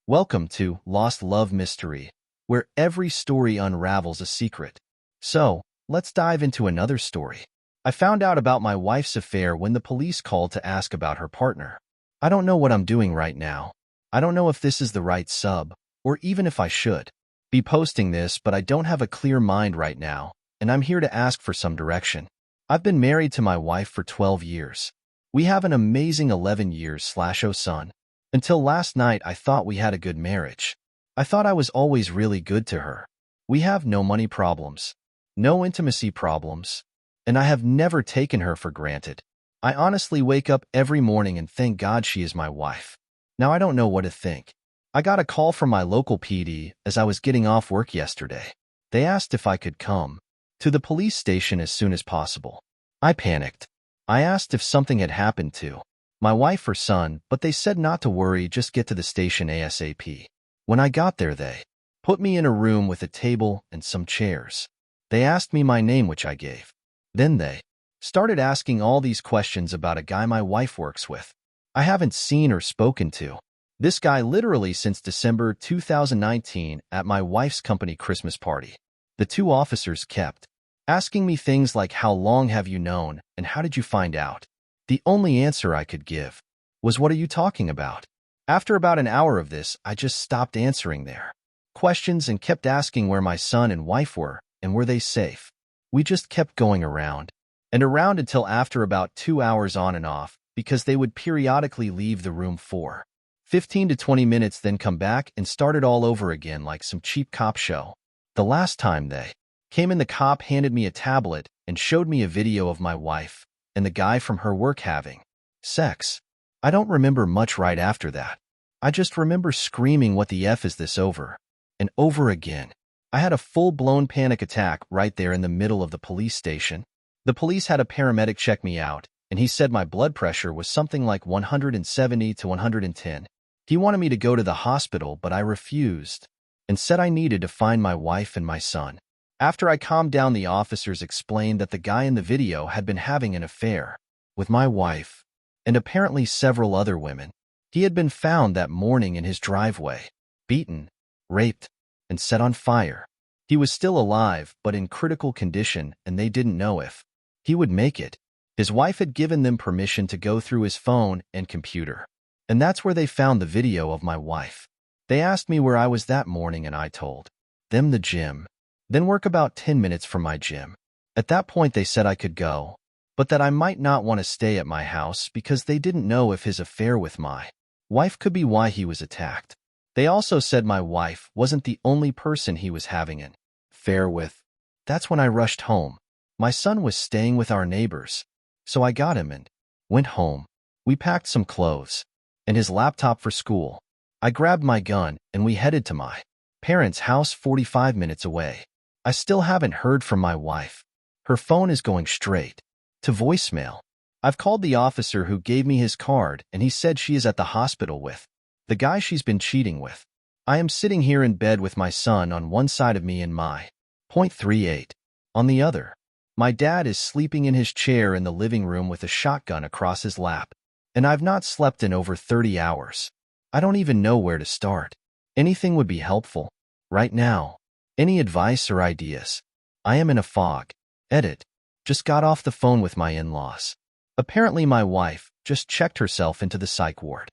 Welcome to Lost Love Mystery, where every story unravels a secret. So, let's dive into another story. I found out about my wife's affair when the police called to ask about her partner. I don't know what I'm doing right now. I don't know if this is the right sub, or even if I should be posting this, but I don't have a clear mind right now, and I'm here to ask for some direction. I've been married to my wife for 12 years. We have an amazing 11 years/0 son. Until last night, I thought we had a good marriage. I thought I was always really good to her. We have no money problems, no intimacy problems, and I have never taken her for granted. I honestly wake up every morning and thank God she is my wife. Now I don't know what to think. I got a call from my local PD as I was getting off work yesterday. They asked if I could come to the police station as soon as possible. I panicked. I asked if something had happened to my wife or son, but they said not to worry, just get to the station ASAP. When I got there, they put me in a room with a table and some chairs. They asked me my name, which I gave. Then they started asking all these questions about a guy my wife works with. I haven't seen or spoken to this guy literally since December 2019 at my wife's company Christmas party. The two officers kept asking me things like, how long have you known and how did you find out? The only answer I could give was, what are you talking about? After about an hour of this, I just stopped answering their questions and kept asking where my son and wife were and were they safe. We just kept going around and around until after about 2 hours on and off, because they would periodically leave the room for 15 to 20 minutes, then come back and start it all over again like some cheap cop show. The last time they came in, the cop handed me a tablet and showed me a video of my wife and the guy from her work having sex. I don't remember much right after that. I just remember screaming, what the F is this, over and over again. I had a full-blown panic attack right there in the middle of the police station. The police had a paramedic check me out, and he said my blood pressure was something like 170 to 110. He wanted me to go to the hospital, but I refused and said I needed to find my wife and my son. After I calmed down, the officers explained that the guy in the video had been having an affair with my wife and apparently several other women. He had been found that morning in his driveway, beaten, raped, and set on fire. He was still alive, but in critical condition, and they didn't know if he would make it. His wife had given them permission to go through his phone and computer, and that's where they found the video of my wife. They asked me where I was that morning, and I told them the gym. Then work about 10 minutes from my gym. At that point, they said I could go, but that I might not want to stay at my house because they didn't know if his affair with my wife could be why he was attacked. They also said my wife wasn't the only person he was having an affair with. That's when I rushed home. My son was staying with our neighbors, so I got him and went home. We packed some clothes and his laptop for school. I grabbed my gun and we headed to my parents' house 45 minutes away. I still haven't heard from my wife. Her phone is going straight to voicemail. I've called the officer who gave me his card, and he said she is at the hospital with the guy she's been cheating with. I am sitting here in bed with my son on one side of me and my .38 on the other. My dad is sleeping in his chair in the living room with a shotgun across his lap, and I've not slept in over 30 hours. I don't even know where to start. Anything would be helpful right now. Any advice or ideas? I am in a fog. Edit. Just got off the phone with my in-laws. Apparently my wife just checked herself into the psych ward.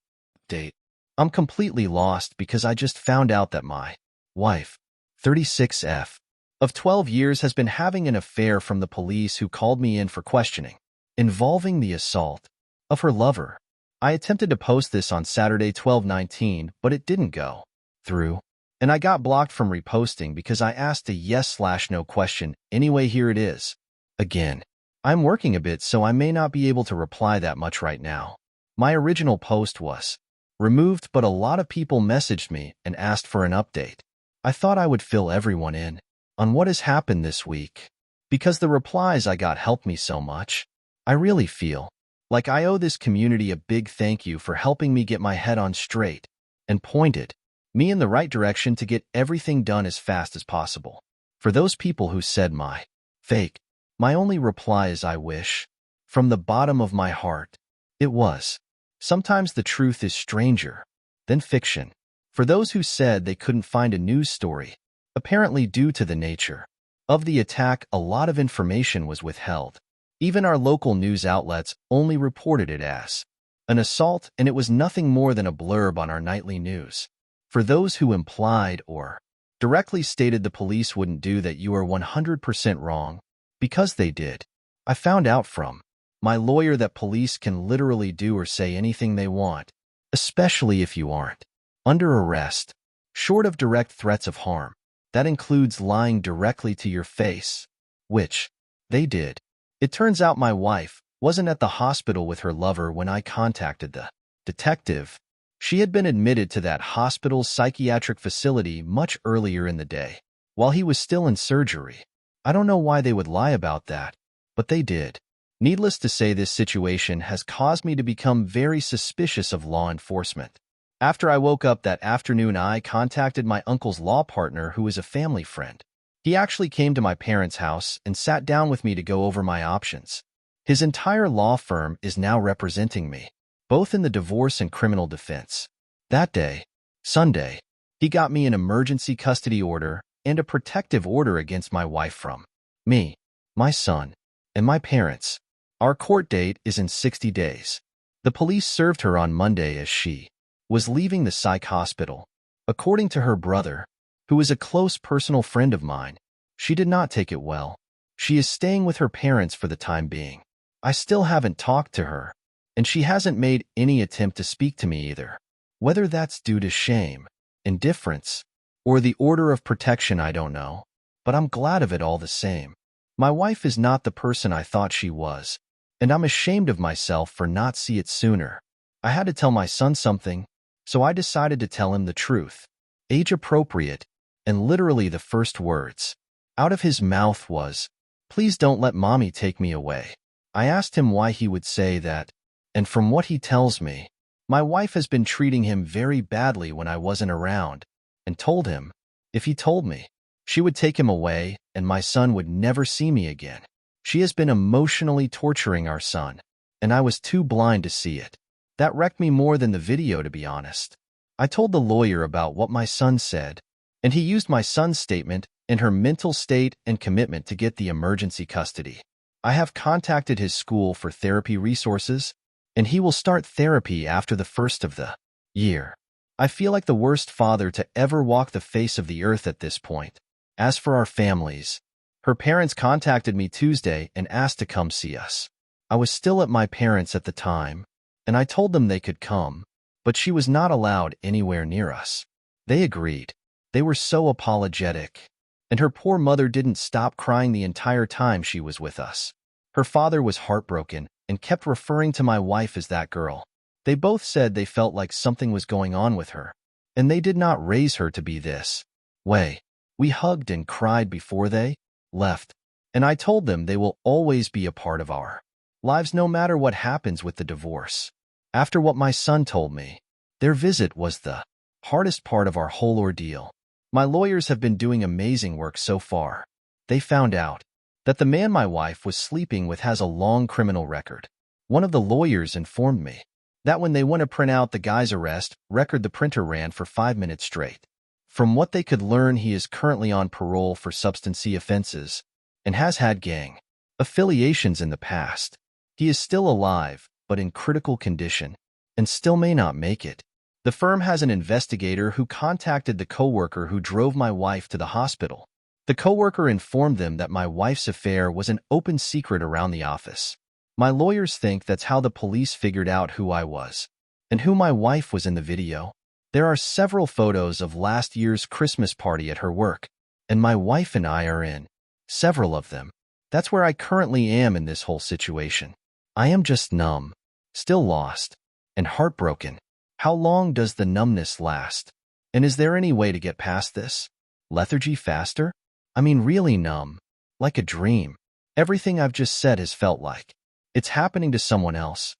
Date. I'm completely lost because I just found out that my wife, 36F, of 12 years, has been having an affair from the police, who called me in for questioning involving the assault of her lover. I attempted to post this on Saturday 12/19, but it didn't go through, and I got blocked from reposting because I asked a yes/no question. Anyway, here it is. Again, I'm working a bit, so I may not be able to reply that much right now. My original post was removed, but a lot of people messaged me and asked for an update. I thought I would fill everyone in on what has happened this week, because the replies I got helped me so much. I really feel like I owe this community a big thank you for helping me get my head on straight and pointed me in the right direction to get everything done as fast as possible. For those people who said my fake, my only reply is I wish, from the bottom of my heart, it was. Sometimes the truth is stranger than fiction. For those who said they couldn't find a news story, apparently due to the nature of the attack, a lot of information was withheld. Even our local news outlets only reported it as an assault, and it was nothing more than a blurb on our nightly news. For those who implied or directly stated the police wouldn't do that, you are 100% wrong, because they did. I found out from my lawyer that police can literally do or say anything they want, especially if you aren't under arrest, short of direct threats of harm. That includes lying directly to your face, which they did. It turns out my wife wasn't at the hospital with her lover when I contacted the detective. She had been admitted to that hospital's psychiatric facility much earlier in the day, while he was still in surgery. I don't know why they would lie about that, but they did. Needless to say, this situation has caused me to become very suspicious of law enforcement. After I woke up that afternoon, I contacted my uncle's law partner, who is a family friend. He actually came to my parents' house and sat down with me to go over my options. His entire law firm is now representing me, both in the divorce and criminal defense. That day, Sunday, he got me an emergency custody order and a protective order against my wife from me, my son, and my parents. Our court date is in 60 days. The police served her on Monday as she was leaving the psych hospital. According to her brother, who is a close personal friend of mine, she did not take it well. She is staying with her parents for the time being. I still haven't talked to her, and she hasn't made any attempt to speak to me either. Whether that's due to shame, indifference, or the order of protection, I don't know, but I'm glad of it all the same. My wife is not the person I thought she was, and I'm ashamed of myself for not seeing it sooner. I had to tell my son something, so I decided to tell him the truth. Age appropriate, and literally the first words out of his mouth was, "Please don't let mommy take me away." I asked him why he would say that, and from what he tells me, my wife has been treating him very badly when I wasn't around, and told him, if he told me, she would take him away and my son would never see me again. She has been emotionally torturing our son, and I was too blind to see it. That wrecked me more than the video, to be honest. I told the lawyer about what my son said, and he used my son's statement and her mental state and commitment to get the emergency custody. I have contacted his school for therapy resources, and he will start therapy after the first of the year. I feel like the worst father to ever walk the face of the earth at this point. As for our families, her parents contacted me Tuesday and asked to come see us. I was still at my parents' at the time, and I told them they could come, but she was not allowed anywhere near us. They agreed. They were so apologetic, and her poor mother didn't stop crying the entire time she was with us. Her father was heartbroken and kept referring to my wife as that girl. They both said they felt like something was going on with her, and they did not raise her to be this way. We hugged and cried before they left, and I told them they will always be a part of our lives no matter what happens with the divorce. After what my son told me, their visit was the hardest part of our whole ordeal. My lawyers have been doing amazing work so far. They found out that the man my wife was sleeping with has a long criminal record. One of the lawyers informed me that when they went to print out the guy's arrest record, the printer ran for 5 minutes straight. From what they could learn, he is currently on parole for substance offenses and has had gang affiliations in the past. He is still alive, but in critical condition, and still may not make it. The firm has an investigator who contacted the coworker who drove my wife to the hospital. The coworker informed them that my wife's affair was an open secret around the office. My lawyers think that's how the police figured out who I was and who my wife was in the video. There are several photos of last year's Christmas party at her work, and my wife and I are in several of them. That's where I currently am in this whole situation. I am just numb, still lost, and heartbroken. How long does the numbness last? And is there any way to get past this lethargy faster? I mean, really numb, like a dream. Everything I've just said has felt like it's happening to someone else.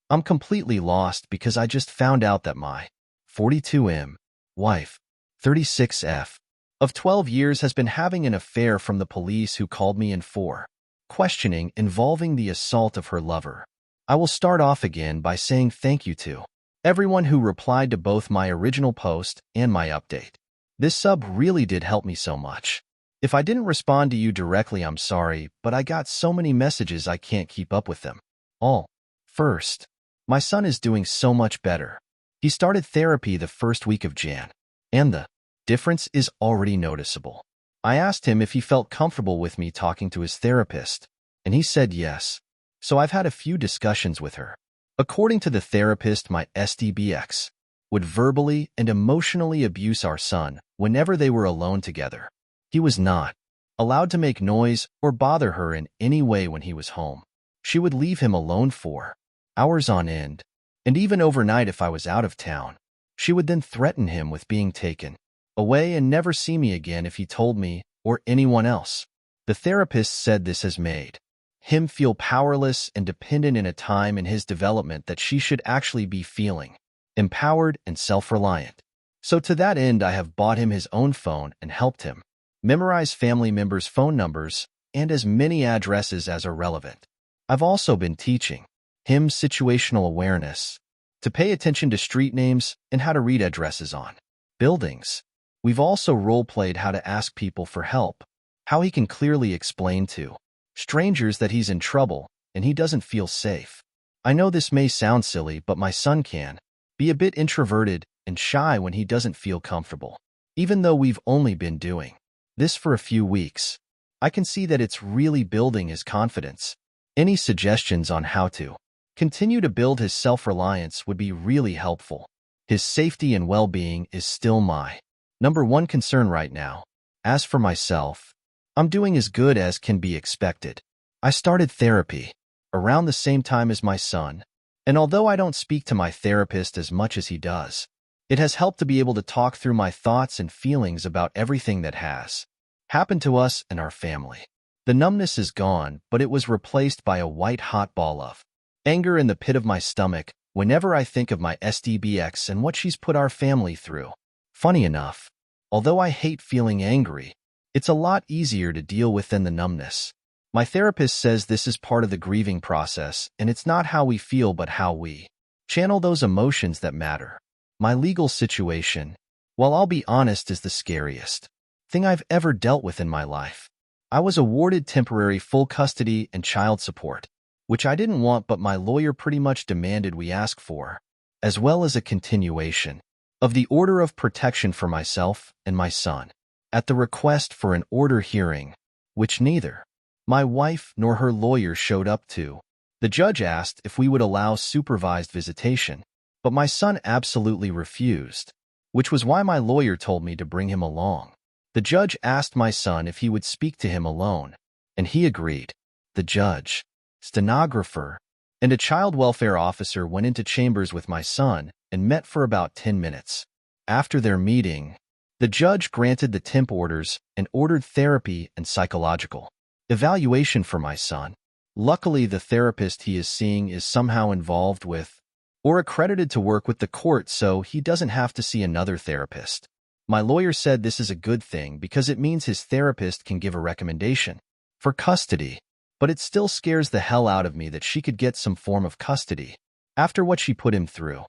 I'm completely lost because I just found out that my 42M wife, 36F, of 12 years has been having an affair from the police, who called me in for questioning involving the assault of her lover. I will start off again by saying thank you to everyone who replied to both my original post and my update. This sub really did help me so much. If I didn't respond to you directly, I'm sorry, but I got so many messages I can't keep up with them all. First, my son is doing so much better. He started therapy the first week of Jan, and the difference is already noticeable. I asked him if he felt comfortable with me talking to his therapist, and he said yes. So I've had a few discussions with her. According to the therapist, my SDBX would verbally and emotionally abuse our son whenever they were alone together. He was not allowed to make noise or bother her in any way when he was home. She would leave him alone for hours on end, and even overnight if I was out of town. She would then threaten him with being taken away and never see me again if he told me or anyone else. The therapist said this has made him feel powerless and dependent in a time in his development that she should actually be feeling empowered and self-reliant. So to that end, I have bought him his own phone and helped him memorize family members' phone numbers and as many addresses as are relevant. I've also been teaching him situational awareness, to pay attention to street names and how to read addresses on buildings. We've also role-played how to ask people for help, how he can clearly explain to strangers that he's in trouble and he doesn't feel safe. I know this may sound silly, but my son can be a bit introverted and shy when he doesn't feel comfortable. Even though we've only been doing this for a few weeks, I can see that it's really building his confidence. Any suggestions on how to continue to build his self-reliance would be really helpful. His safety and well-being is still my #1 concern right now. As for myself, I'm doing as good as can be expected. I started therapy around the same time as my son, and although I don't speak to my therapist as much as he does, it has helped to be able to talk through my thoughts and feelings about everything that has happened to us and our family. The numbness is gone, but it was replaced by a white-hot ball of anger in the pit of my stomach whenever I think of my SDBX and what she's put our family through. Funny enough, although I hate feeling angry, it's a lot easier to deal with than the numbness. My therapist says this is part of the grieving process, and it's not how we feel but how we channel those emotions that matter. My legal situation, while I'll be honest, is the scariest thing I've ever dealt with in my life. I was awarded temporary full custody and child support, which I didn't want, but my lawyer pretty much demanded we ask for, as well as a continuation of the order of protection for myself and my son, at the request for an order hearing, which neither my wife nor her lawyer showed up to. The judge asked if we would allow supervised visitation, but my son absolutely refused, which was why my lawyer told me to bring him along. The judge asked my son if he would speak to him alone, and he agreed. The judge, stenographer, and a child welfare officer went into chambers with my son and met for about 10 minutes. After their meeting, the judge granted the temp orders and ordered therapy and psychological evaluation for my son. Luckily, the therapist he is seeing is somehow involved with or accredited to work with the court, so he doesn't have to see another therapist. My lawyer said this is a good thing because it means his therapist can give a recommendation for custody, but it still scares the hell out of me that she could get some form of custody after what she put him through.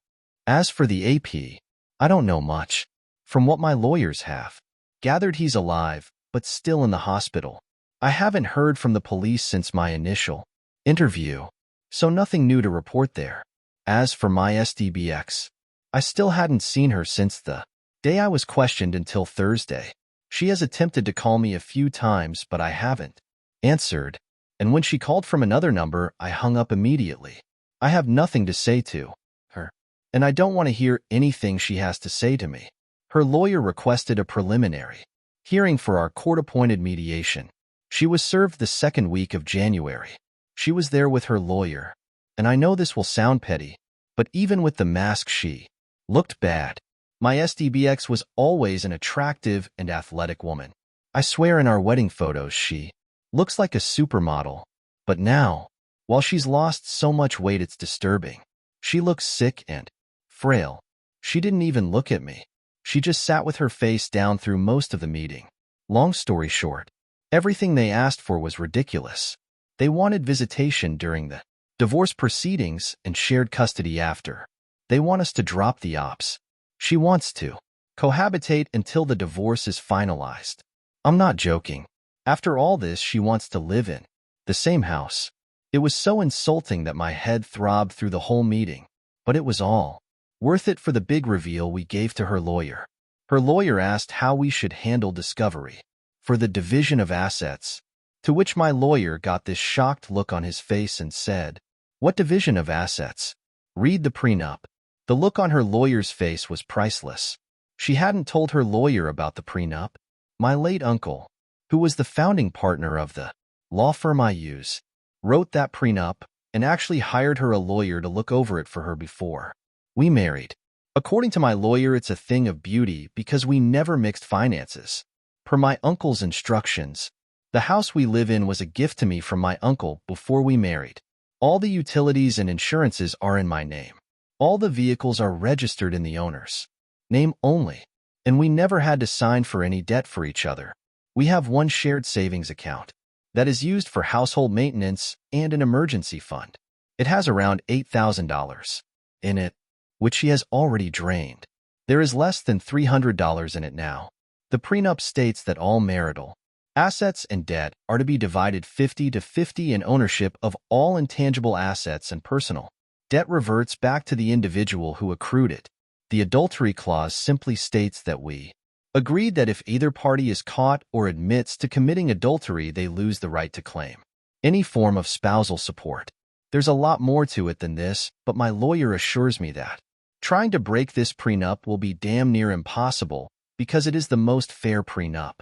As for the AP, I don't know much. From what my lawyers have gathered, he's alive, but still in the hospital. I haven't heard from the police since my initial interview, so nothing new to report there. As for my SDBX, I still hadn't seen her since the day I was questioned until Thursday. She has attempted to call me a few times, but I haven't answered, and when she called from another number, I hung up immediately. I have nothing to say to her, and I don't want to hear anything she has to say to me. Her lawyer requested a preliminary hearing for our court-appointed mediation. She was served the second week of January. She was there with her lawyer, and I know this will sound petty, but even with the mask she looked bad. My SDBX was always an attractive and athletic woman. I swear in our wedding photos she looks like a supermodel, but now, while she's lost so much weight it's disturbing. She looks sick and frail. She didn't even look at me. She just sat with her face down through most of the meeting. Long story short, everything they asked for was ridiculous. They wanted visitation during the divorce proceedings and shared custody after. They want us to drop the ops. She wants to cohabitate until the divorce is finalized. I'm not joking. After all this, she wants to live in the same house. It was so insulting that my head throbbed through the whole meeting, but it was all worth it for the big reveal we gave to her lawyer. Her lawyer asked how we should handle discovery for the division of assets, to which my lawyer got this shocked look on his face and said, "What division of assets? Read the prenup." The look on her lawyer's face was priceless. She hadn't told her lawyer about the prenup. My late uncle, who was the founding partner of the law firm I use, wrote that prenup and actually hired her a lawyer to look over it for her before we married. According to my lawyer, it's a thing of beauty because we never mixed finances. Per my uncle's instructions, the house we live in was a gift to me from my uncle before we married. All the utilities and insurances are in my name. All the vehicles are registered in the owner's name only, and we never had to sign for any debt for each other. We have one shared savings account that is used for household maintenance and an emergency fund. It has around $8,000 in it, which she has already drained. There is less than $300 in it now. The prenup states that all marital assets and debt are to be divided 50-50, and ownership of all intangible assets and personal debt reverts back to the individual who accrued it. The adultery clause simply states that we agreed that if either party is caught or admits to committing adultery, they lose the right to claim any form of spousal support. There's a lot more to it than this, but my lawyer assures me that trying to break this prenup will be damn near impossible because it is the most fair prenup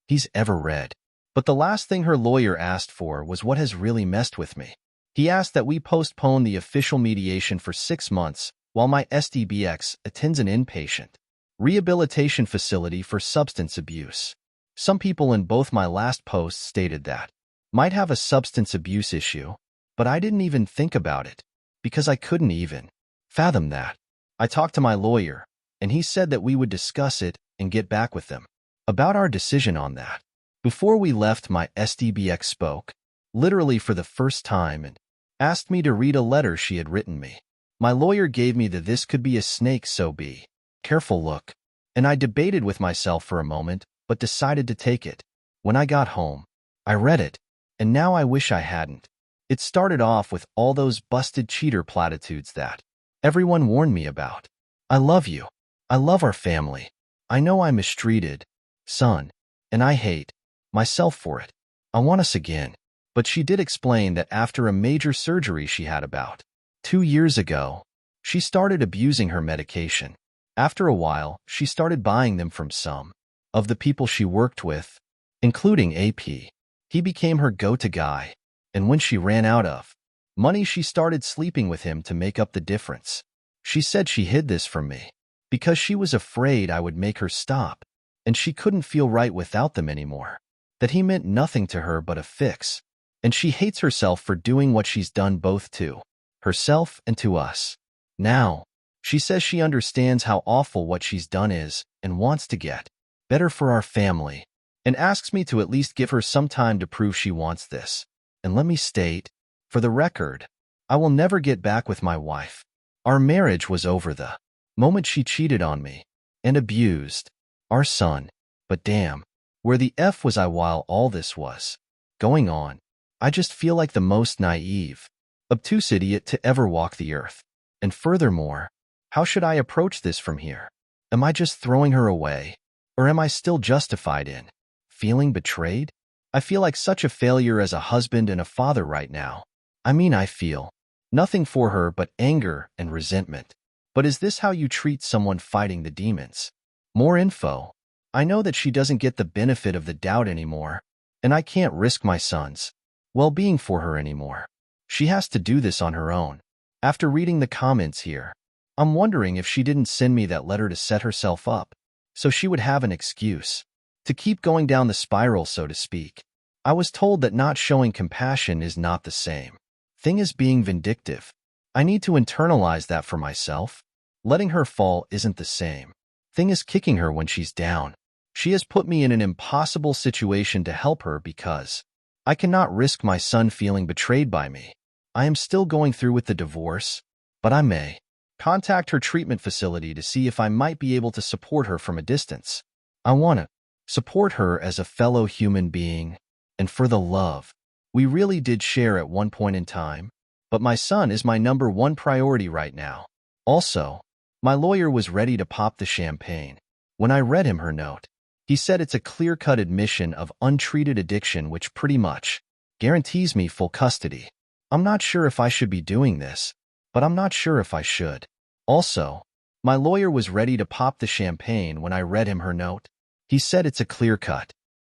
he's ever read. But the last thing her lawyer asked for was what has really messed with me. He asked that we postpone the official mediation for 6 months while my SDBX attends an inpatient rehabilitation facility for substance abuse. Some people in both my last posts stated that might have a substance abuse issue, but I didn't even think about it because I couldn't even fathom that. I talked to my lawyer, and he said that we would discuss it and get back with them about our decision on that. Before we left, my SDBX spoke, literally for the first time, and asked me to read a letter she had written me. My lawyer gave me the "this could be a snake, so be careful" look, and I debated with myself for a moment, but decided to take it. When I got home, I read it, and now I wish I hadn't. It started off with all those busted cheater platitudes that everyone warned me about. I love you. I love our family. I know I mistreated son, and I hate myself for it. I want us again. But she did explain that after a major surgery she had about 2 years ago, she started abusing her medication. After a while, she started buying them from some of the people she worked with, including AP. He became her go-to guy, and when she ran out of money, she started sleeping with him to make up the difference. She said she hid this from me because she was afraid I would make her stop, and she couldn't feel right without them anymore, that he meant nothing to her but a fix, and she hates herself for doing what she's done both to herself and to us. Now, she says she understands how awful what she's done is and wants to get better for our family, and asks me to at least give her some time to prove she wants this. And let me state, for the record, I will never get back with my wife. Our marriage was over the moment she cheated on me and abused our son. But damn, where the F was I while all this was going on? I just feel like the most naive, obtuse idiot to ever walk the earth. And furthermore, how should I approach this from here? Am I just throwing her away? Or am I still justified in feeling betrayed? I feel like such a failure as a husband and a father right now. I mean, I feel nothing for her but anger and resentment. But is this how you treat someone fighting the demons? More info. I know that she doesn't get the benefit of the doubt anymore, and I can't risk my son's well-being for her anymore. She has to do this on her own. After reading the comments here, I'm wondering if she didn't send me that letter to set herself up, so she would have an excuse to keep going down the spiral, so to speak. I was told that not showing compassion is not the same thing as being vindictive. I need to internalize that for myself. Letting her fall isn't the same thing as kicking her when she's down. She has put me in an impossible situation to help her because I cannot risk my son feeling betrayed by me. I am still going through with the divorce, but I may contact her treatment facility to see if I might be able to support her from a distance. I want to support her as a fellow human being, and for the love we really did share at one point in time, but my son is my number one priority right now. Also, my lawyer was ready to pop the champagne. When I read him her note, he said it's a clear-cut admission of untreated addiction which pretty much guarantees me full custody. I'm not sure if I should be doing this, but I'm not sure if I should. Also, my lawyer was ready to pop the champagne when I read him her note. He said it's a clear-cut